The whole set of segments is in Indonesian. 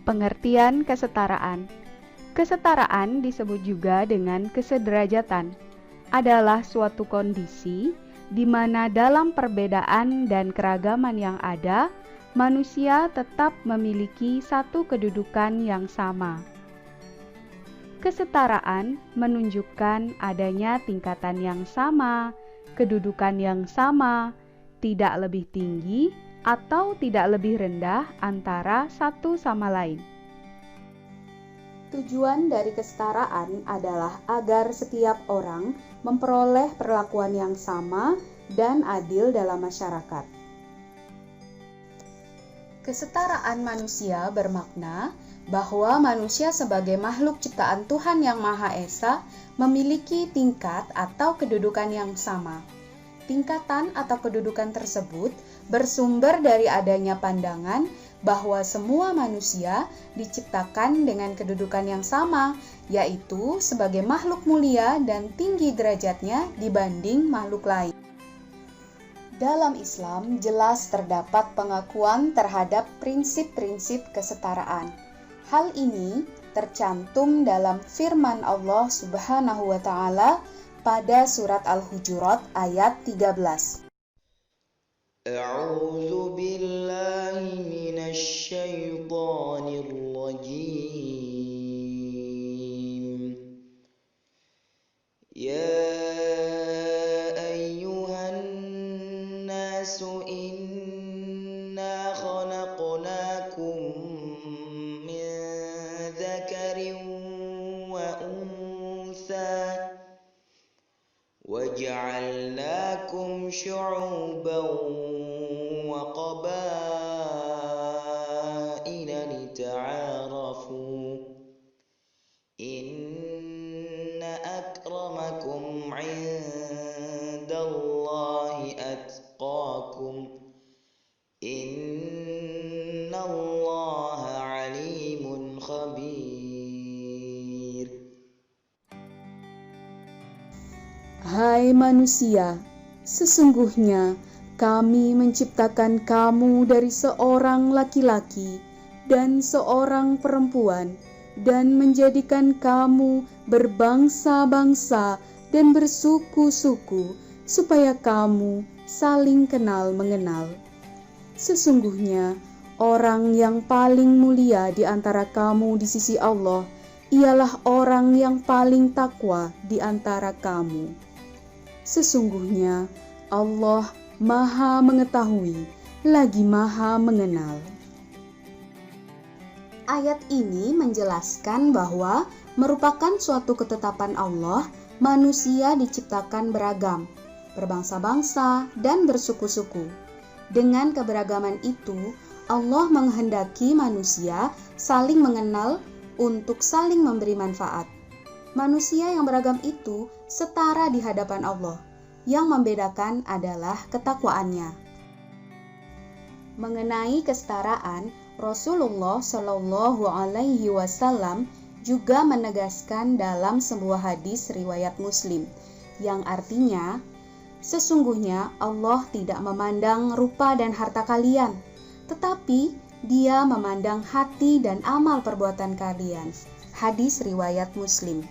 Pengertian kesetaraan. Kesetaraan disebut juga dengan kesederajatan. Adalah suatu kondisi di mana dalam perbedaan dan keragaman yang ada, manusia tetap memiliki satu kedudukan yang sama. Kesetaraan menunjukkan adanya tingkatan yang sama, kedudukan yang sama, tidak lebih tinggi atau tidak lebih rendah antara satu sama lain. Tujuan dari kesetaraan adalah agar setiap orang memperoleh perlakuan yang sama dan adil dalam masyarakat. Kesetaraan manusia bermakna bahwa manusia sebagai makhluk ciptaan Tuhan Yang Maha Esa memiliki tingkat atau kedudukan yang sama. Tingkatan atau kedudukan tersebut bersumber dari adanya pandangan bahwa semua manusia diciptakan dengan kedudukan yang sama, yaitu sebagai makhluk mulia dan tinggi derajatnya dibanding makhluk lain. Dalam Islam jelas terdapat pengakuan terhadap prinsip-prinsip kesetaraan. Hal ini tercantum dalam firman Allah Subhanahu wa Ta'ala pada surat Al-Hujurat ayat 13. A'udzu billahi minasy syaithanir rajim. Ya ayyuhan nasu inna khalaqnakum min dzakarin wa untha وَجَعَلْنَاكُمْ شُعُوبًا وَقَبَائِلَ لِتَعَارَفُوا إِنَّ أَكْرَمَكُمْ عِندَ اللَّهِ أَتْقَاكُمْ إِنَّ اللَّهَ عَلِيمٌ خَبِيرٌ. Hai manusia, sesungguhnya kami menciptakan kamu dari seorang laki-laki dan seorang perempuan dan menjadikan kamu berbangsa-bangsa dan bersuku-suku supaya kamu saling kenal mengenal. Sesungguhnya orang yang paling mulia di antara kamu di sisi Allah ialah orang yang paling takwa di antara kamu. Sesungguhnya Allah Maha Mengetahui lagi Maha Mengenal. Ayat ini menjelaskan bahwa merupakan suatu ketetapan Allah, manusia diciptakan beragam, berbangsa-bangsa dan bersuku-suku. Dengan keberagaman itu, Allah menghendaki manusia saling mengenal untuk saling memberi manfaat. Manusia yang beragam itu setara di hadapan Allah. Yang membedakan adalah ketakwaannya. Mengenai kesetaraan, Rasulullah Shallallahu Alaihi Wasallam juga menegaskan dalam sebuah hadis riwayat Muslim, yang artinya, sesungguhnya Allah tidak memandang rupa dan harta kalian, tetapi Dia memandang hati dan amal perbuatan kalian. Hadis riwayat Muslim.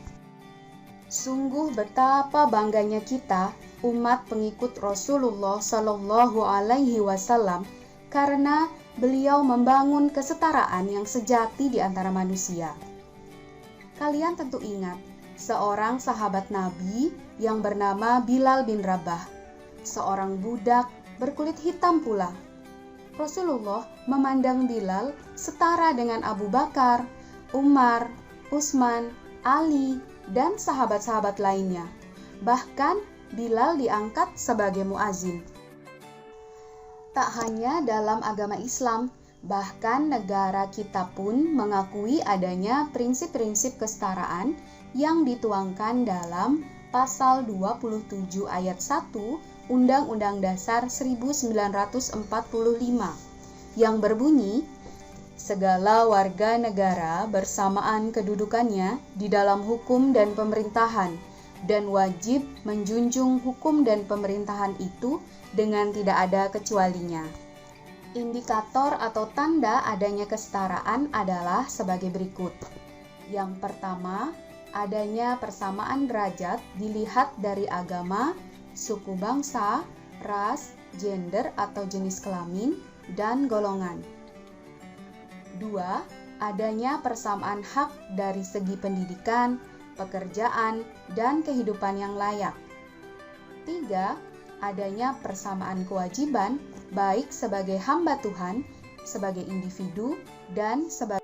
Sungguh betapa bangganya kita umat pengikut Rasulullah Shallallahu Alaihi Wasallam karena beliau membangun kesetaraan yang sejati di antara manusia. Kalian tentu ingat seorang sahabat Nabi yang bernama Bilal bin Rabah, seorang budak berkulit hitam pula. Rasulullah memandang Bilal setara dengan Abu Bakar, Umar, Utsman, Ali, dan sahabat-sahabat lainnya. Bahkan Bilal diangkat sebagai muazin. Tak hanya dalam agama Islam, bahkan negara kita pun mengakui adanya prinsip-prinsip kesetaraan yang dituangkan dalam Pasal 27 ayat 1 Undang-Undang Dasar 1945 yang berbunyi, segala warga negara bersamaan kedudukannya di dalam hukum dan pemerintahan dan wajib menjunjung hukum dan pemerintahan itu dengan tidak ada kecualinya. Indikator atau tanda adanya kesetaraan adalah sebagai berikut. Yang pertama, adanya persamaan derajat dilihat dari agama, suku bangsa, ras, gender atau jenis kelamin, dan golongan. 2. Adanya persamaan hak dari segi pendidikan, pekerjaan, dan kehidupan yang layak. 3. Adanya persamaan kewajiban baik sebagai hamba Tuhan, sebagai individu, dan sebagai